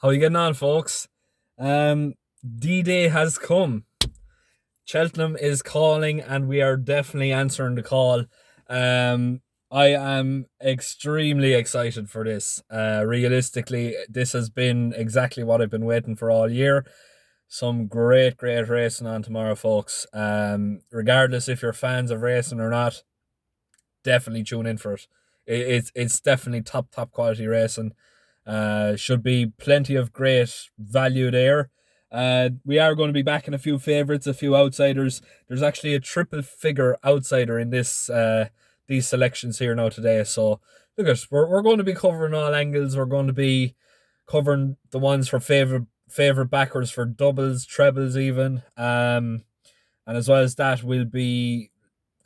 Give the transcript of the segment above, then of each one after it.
How you getting on, folks? Um, D-Day has come. Cheltenham is calling, and we are definitely answering the call. Um, I am extremely excited for this. Realistically, this has been exactly what I've been waiting for all year. Some great, great racing on tomorrow, folks. Regardless if you're fans of racing or not, definitely tune in for it. It's definitely top quality racing. Should be plenty of great value there. We are going to be backing a few favourites, a few outsiders. There's actually a triple figure outsider in these selections here now today. So look at we're going to be covering all angles. We're going to be covering the ones for favorite backers for doubles, trebles, even. And as well as that, we'll be,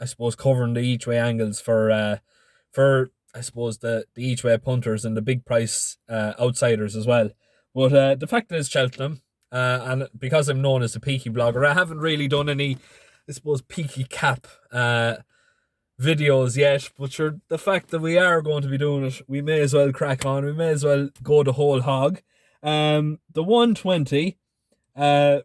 I suppose, covering the each way angles for I suppose the each way punters and the big price outsiders as well. But the fact is Cheltenham, and because I'm known as a Peaky blogger, I haven't really done any, I suppose, Peaky cap videos yet. But sure, the fact that we are going to be doing it, we may as well crack on. We may as well go the whole hog. The 120,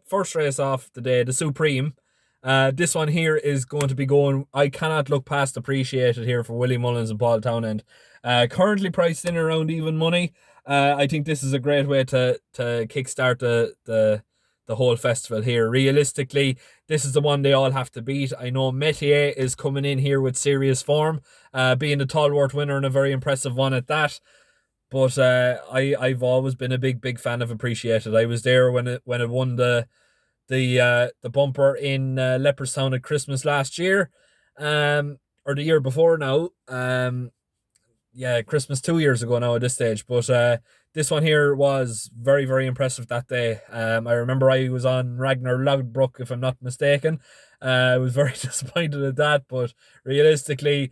first race off the day, the Supreme. This one here is going to be going. I cannot look past appreciated here for Willie Mullins and Paul Townend. Currently priced in around even money. I think this is a great way to kickstart the whole festival here. Realistically, this is the one they all have to beat. I know Metier is coming in here with serious form, being the Tallworth winner and a very impressive one at that. But I've always been a big fan of Appreciated. I was there when it won the bumper in Leopardstown at Christmas last year, or the year before now. Yeah, Christmas 2 years ago now at this stage. But this one here was very impressive that day. I remember I was on Ragnar Loudbrook, if I'm not mistaken. I was very disappointed at that, but realistically,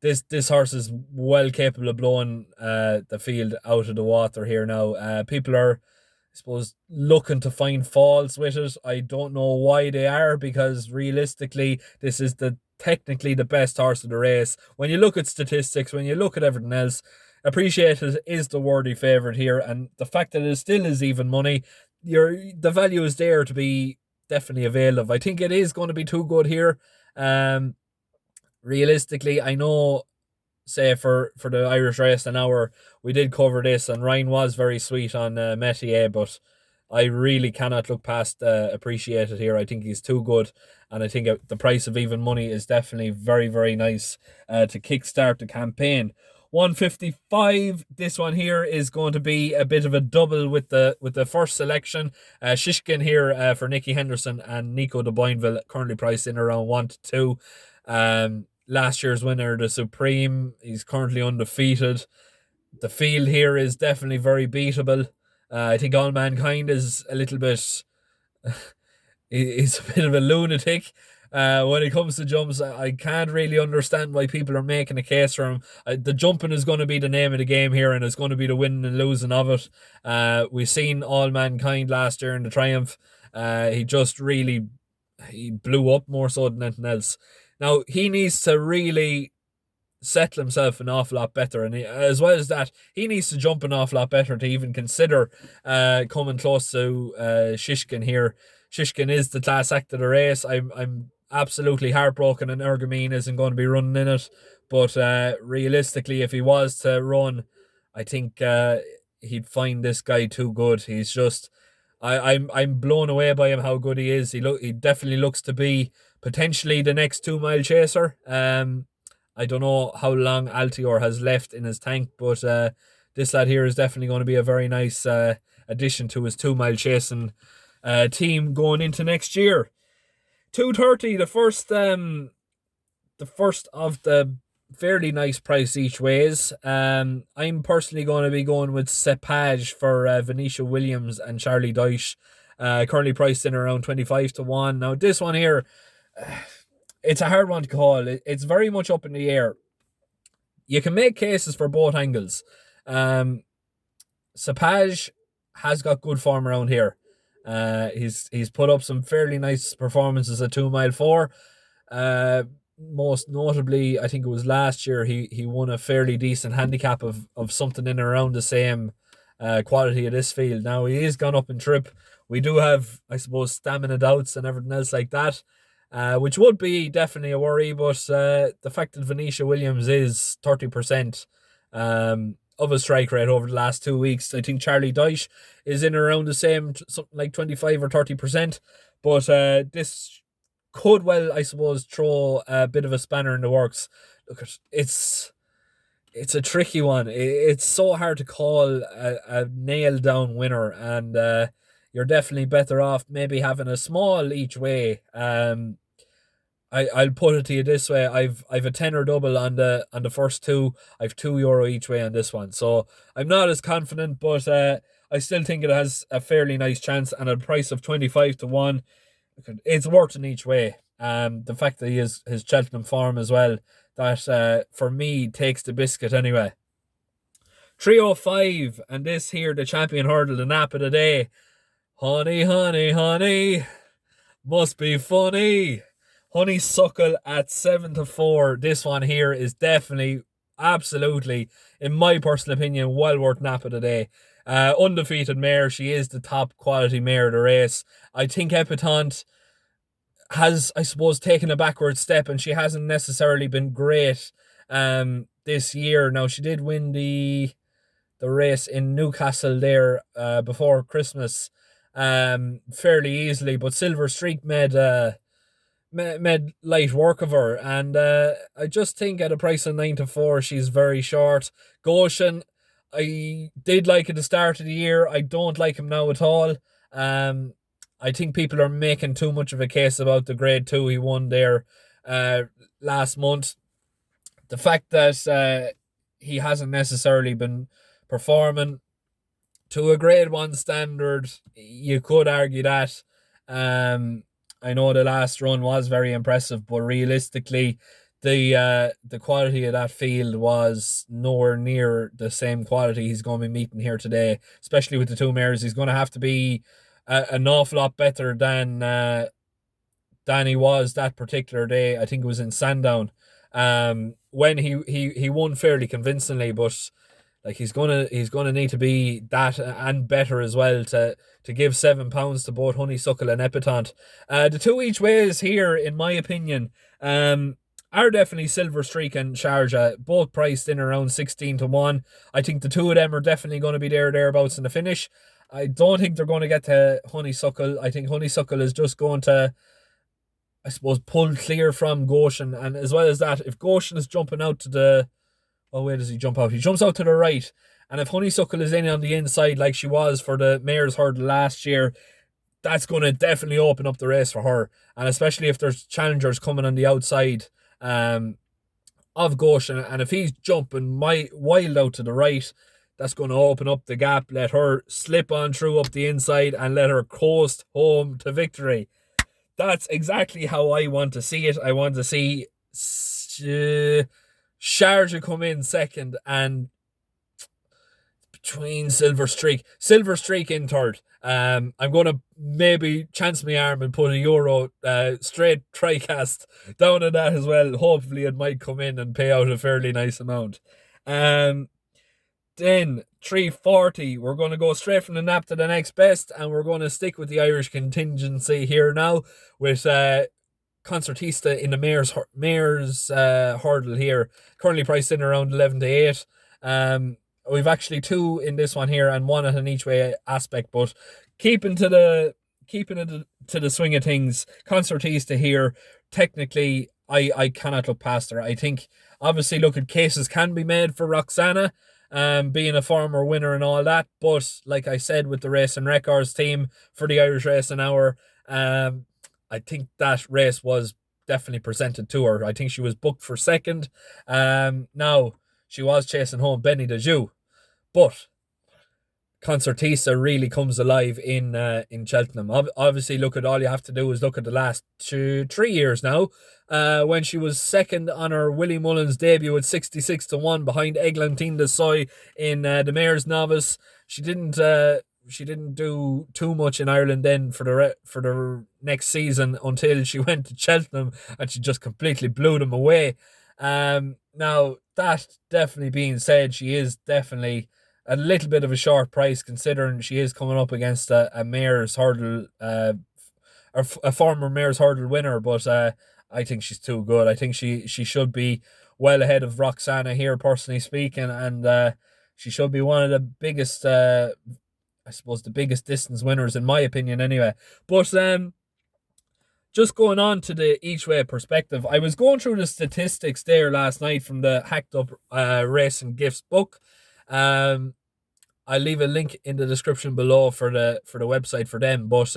this horse is well capable of blowing the field out of the water here now. People are, I suppose, looking to find faults with it. I don't know why they are, because realistically, this is technically the best horse of the race. When you look at statistics, when you look at everything else, Appreciated is the worthy favourite here, and the fact that it still is even money, the value is there to be definitely availed of. I think it is going to be too good here. Realistically, I know, say for the Irish race an hour, we did cover this, and Ryan was very sweet on Metier, but I really cannot look past Appreciated here. I think he's too good, and I think the price of even money is definitely very nice to kickstart the campaign. 155. This one here is going to be a bit of a double with the first selection. Shishkin here for Nicky Henderson and Nico de Boinville, currently priced in around 1 to 2. Last year's winner, the Supreme, he's currently undefeated. The field here is definitely very beatable. I think All Mankind is a little bit, he's a bit of a lunatic. When it comes to jumps, I can't really understand why people are making a case for him. The jumping is going to be the name of the game here, and it's going to be the winning and losing of it. We've seen All Mankind last year in the Triumph. He blew up more so than anything else. Now, he needs to really settle himself an awful lot better, and as well as that, he needs to jump an awful lot better to even consider coming close to Shishkin here. Shishkin is the class act of the race. I'm absolutely heartbroken and Ergamine isn't going to be running in it, but realistically, if he was to run, I think he'd find this guy too good. He's just, I'm blown away by him, how good he is. He definitely looks to be potentially the next 2 mile chaser. I don't know how long Altior has left in his tank, but this lad here is definitely going to be a very nice addition to his 2 mile chasing team going into next year. 230, the first of the fairly nice price each ways. I'm personally going to be going with Cepage for Venetia Williams and Charlie Deutsch, currently priced in around 25 to 1. Now this one here, it's a hard one to call. It's very much up in the air. You can make cases for both angles. Cepage has got good form around here. He's put up some fairly nice performances at 2 mile 4. Most notably, I think it was last year, he won a fairly decent handicap of something in around the same quality of this field. Now he is gone up in trip. We do have, I suppose, stamina doubts and everything else like that, which would be definitely a worry. But the fact that Venetia Williams is 30% of a strike rate over the last 2 weeks, I think Charlie Dyche is in around the same, something like 25 or 30%. But this could well, I suppose, throw a bit of a spanner in the works. Look, it's a tricky one. It's so hard to call a nail down winner, and you're definitely better off maybe having a small each way. I'll put it to you this way: I've a tenner double on the first two. I've €2 each way on this one, so I'm not as confident, but I still think it has a fairly nice chance. And at a price of 25 to 1, it's worth in each way. The fact that he is his Cheltenham form as well, that for me takes the biscuit anyway. 305, and this here, the champion hurdle, the nap of the day. Honey, honey, honey, must be funny. Honeysuckle at 7 to 4. This one here is definitely, absolutely, in my personal opinion, well worth nap of the day. Undefeated mare, she is the top quality mare of the race. I think Epitante has, I suppose, taken a backward step, and she hasn't necessarily been great this year. Now, she did win the race in Newcastle there before Christmas fairly easily, but Silver Streak made light work of her, and I just think at a price of 9 to 4, she's very short. Goshen, I did like at the start of the year. I don't like him now at all. I think people are making too much of a case about the Grade 2 he won there last month. The fact that he hasn't necessarily been performing to a Grade 1 standard, you could argue that. I know the last run was very impressive, but realistically, the quality of that field was nowhere near the same quality he's going to be meeting here today, especially with the two mares. He's going to have to be an awful lot better than he was that particular day. I think it was in Sandown, when he won fairly convincingly, but like he's gonna need to be that and better as well to give £7 to both Honeysuckle and Epitante. The two each ways here, in my opinion, are definitely Silver Streak and Sharjah, both priced in around 16 to 1. I think the two of them are definitely going to be thereabouts in the finish. I don't think they're going to get to Honeysuckle. I think Honeysuckle is just going to, I suppose, pull clear from Goshen, and as well as that, if Goshen is jumping out to the, oh, where does he jump out? He jumps out to the right. And if Honeysuckle is in on the inside like she was for the Mayor's Hurdle last year, that's going to definitely open up the race for her. And especially if there's challengers coming on the outside of Goshen. And if he's jumping wild out to the right, that's going to open up the gap, let her slip on through up the inside, and let her coast home to victory. That's exactly how I want to see it. I want to see Sharjah come in second, and between Silver Streak in third. I'm going to maybe chance my arm and put a euro straight TriCast down on that as well. Hopefully it might come in and pay out a fairly nice amount. Then 340, we're going to go straight from the nap to the next best, and we're going to stick with the Irish contingency here now with Concertista in the Mayor's hurdle here, currently priced in around 11 to 8. We've actually two in this one here and one at an each way aspect, but keeping it to the swing of things, Concertista here, technically I cannot look past her. I think obviously cases can be made for Roxana, being a former winner and all that, but like I said, with the Racing Records team for the Irish Racing Hour, I think that race was definitely presented to her. I think she was booked for second. Now, she was chasing home Benny the Jew, but Concertista really comes alive in Cheltenham. Obviously, all you have to do is look at the last 3 years now, when she was second on her Willie Mullins debut at 66 to 1 behind Eglantine de Soy in the Mayor's Novice. She didn't do too much in Ireland then for the next season until she went to Cheltenham, and she just completely blew them away. Now, that definitely being said, she is definitely a little bit of a short price considering she is coming up against a Mayor's Hurdle, a former Mayor's Hurdle winner. But I think she's too good. I think she should be well ahead of Roxana here, personally speaking, and she should be one of the biggest, I suppose, the biggest distance winners in my opinion, anyway. But just going on to the each way perspective, I was going through the statistics there last night from the Hacked Up Racing Gifts book. Um, I'll leave a link in the description below for the website for them. But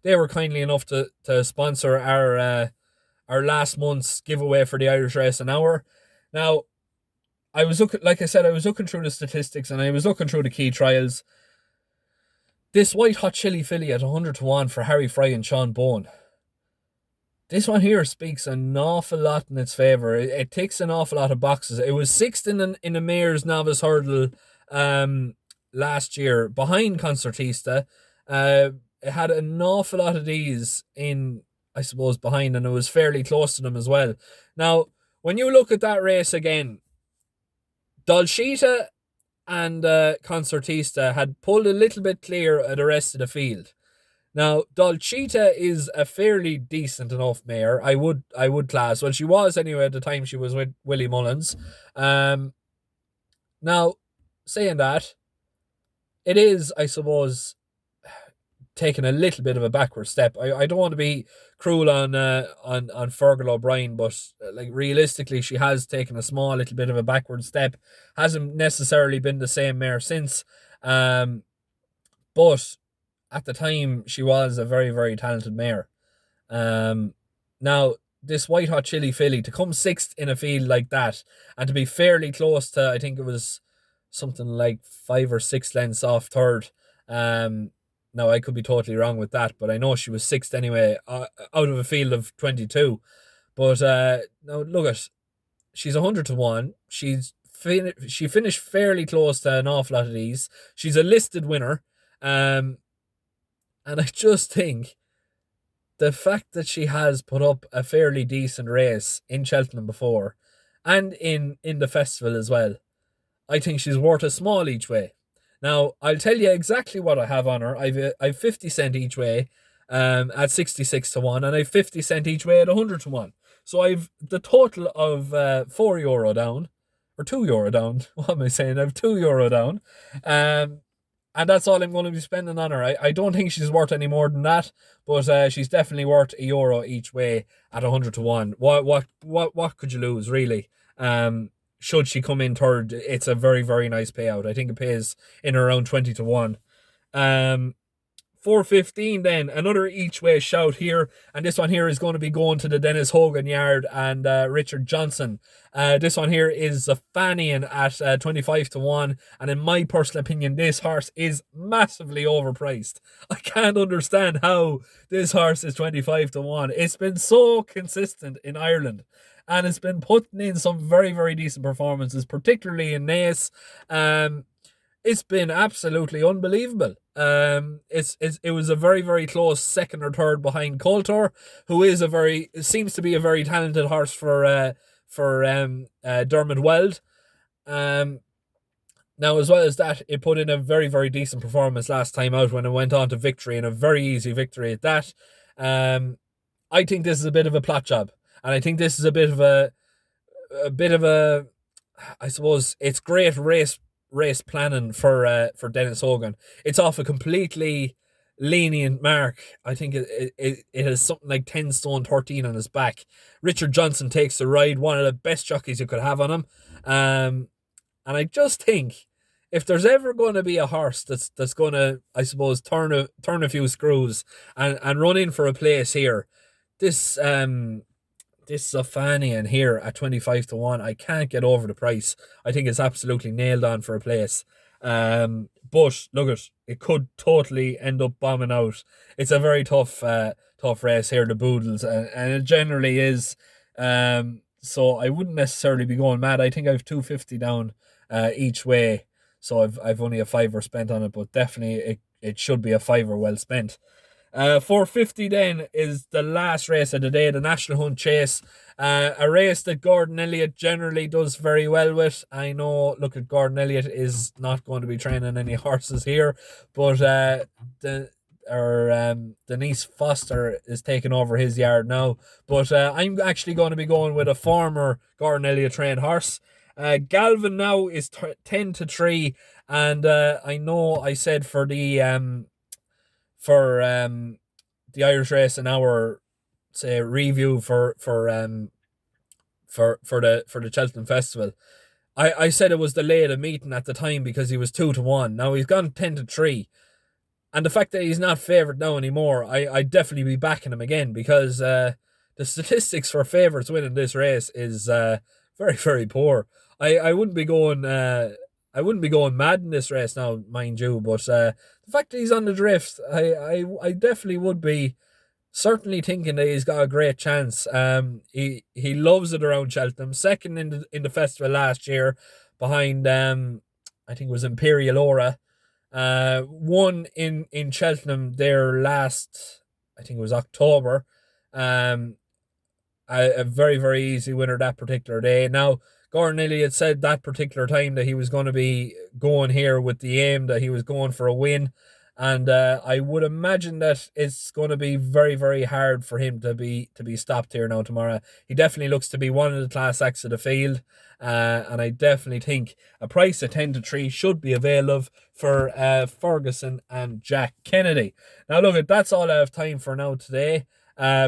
they were kindly enough to sponsor our last month's giveaway for the Irish Racing Hour. Now, I was looking, like I said, I was looking through the statistics and I was looking through the key trials. This White Hot Chili filly at 100-1 for Harry Fry and Sean Bowen. This one here speaks an awful lot in its favour. It ticks an awful lot of boxes. It was sixth in the Mayor's Novice Hurdle last year behind Concertista. It had an awful lot of these in, I suppose, behind, and it was fairly close to them as well. Now, when you look at that race again, Dolcita and Concertista had pulled a little bit clear of the rest of the field. Now, Dolcita is a fairly decent enough mare. I would class. Well, she was anyway at the time she was with Willie Mullins. Now, saying that, it is, I suppose, taking a little bit of a backward step. I don't want to be cruel on Fergal O'Brien, but like realistically, she has taken a small little bit of a backward step. Hasn't necessarily been the same mare since. But at the time, she was a very, very talented mare. Now, this White Hot Chili filly, to come sixth in a field like that, and to be fairly close to, I think it was something like 5 or 6 lengths off third. Now, I could be totally wrong with that, but I know she was sixth anyway, out of a field of 22. But now, look at, she's 100-1. She finished fairly close to an awful lot of these. She's a listed winner. And I just think the fact that she has put up a fairly decent race in Cheltenham before and in the festival as well, I think she's worth a small each way. Now, I'll tell you exactly what I have on her. I've 50 cent each way at 66-1, and I've 50 cent each way at 100-1. So I've the total of €4 down, or €2 down. What am I saying? I've €2 down. And that's all I'm going to be spending on her. I don't think she's worth any more than that, but she's definitely worth €1 each way at 100-1. What could you lose, really? Should she come in third, it's a very, very nice payout. I think it pays in around 20-1. 415 then, another each way shout here, and this one here is going to be going to the Dennis Hogan Yard and Richard Johnson. This one here is a Fanian at 25-1, and in my personal opinion, this horse is massively overpriced. I can't understand how this horse is 25-1. It's been so consistent in Ireland, and it's been putting in some very, very decent performances, particularly in Naas. It's been absolutely unbelievable. It was a very, very close second or third behind Coulter, who is seems to be a very talented horse for Dermot Weld. Now, as well as that, it put in a very, very decent performance last time out when it went on to victory, and a very easy victory at that. I think this is a bit of a plot job, and I think this is a bit of a, I suppose it's great race planning for Dennis Hogan. It's off a completely lenient mark. I think it has something like 10 stone 13 on his back. Richard Johnson takes the ride, one of the best jockeys you could have on him. And I just think if there's ever going to be a horse that's going to, I suppose, turn a few screws and run in for a place here, this Safanian here at 25-1, I can't get over the price. I think it's absolutely nailed on for a place. But look, it could totally end up bombing out. It's a very tough race here, the Boodles, and it generally is. So I wouldn't necessarily be going mad. I think I've 250 down each way, so I've only a fiver spent on it, but definitely it should be a fiver well spent. 450 then is the last race of the day, the National Hunt Chase. A race that Gordon Elliott generally does very well with. I know, look, at Gordon Elliott is not going to be training any horses here, but Denise Foster is taking over his yard now. But I'm actually going to be going with a former Gordon Elliott trained horse. Galvin now is 10-3, and I know I said for the Irish race an hour say review for the Cheltenham Festival. I said it was delayed a meeting at the time because he was 2-1. Now he's gone 10-3. And the fact that he's not favoured now anymore, I'd definitely be backing him again, because the statistics for favourites winning this race is very, very poor. I wouldn't be going mad in this race now, mind you, but the fact that he's on the drift, I definitely would be certainly thinking that he's got a great chance. He loves it around Cheltenham. Second in the festival last year, behind I think it was Imperial Aura. Won in Cheltenham there last, I think it was October. A very, very easy winner that particular day. Now, Gordon Elliott said that particular time that he was going to be going here with the aim that he was going for a win. And I would imagine that it's going to be very, very hard for him to be stopped here now tomorrow. He definitely looks to be one of the class acts of the field. And I definitely think a price of 10-3 should be available for Ferguson and Jack Kennedy. Now, look, that's all I have time for now today.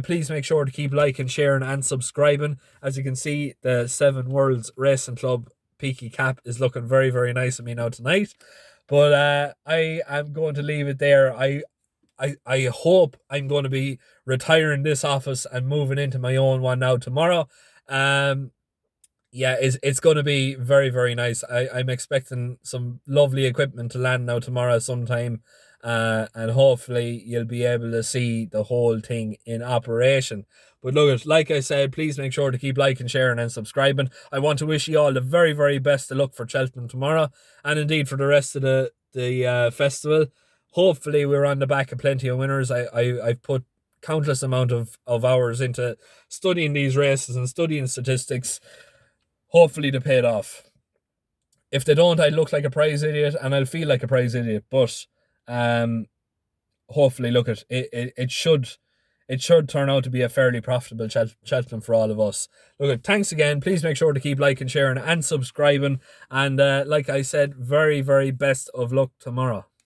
Please make sure to keep liking, sharing and subscribing. As you can see, the Seven Worlds Racing Club Peaky cap is looking very, very nice on me now tonight. But I am going to leave it there. I hope I'm going to be retiring this office and moving into my own one now tomorrow. Yeah, it's going to be very, very nice. I'm expecting some lovely equipment to land now tomorrow sometime. And hopefully you'll be able to see the whole thing in operation. But look, like I said, please make sure to keep liking, sharing and subscribing. I want to wish you all the very, very best of luck for Cheltenham tomorrow, and indeed for the rest of the festival. Hopefully we're on the back of plenty of winners. I've put countless amount of hours into studying these races and studying statistics. Hopefully they paid off. If they don't, I look like a prize idiot and I'll feel like a prize idiot. But hopefully, look, it should turn out to be a fairly profitable Cheltenham for all of us. Look, thanks again. Please make sure to keep liking, sharing and subscribing. And like I said, very, very best of luck tomorrow.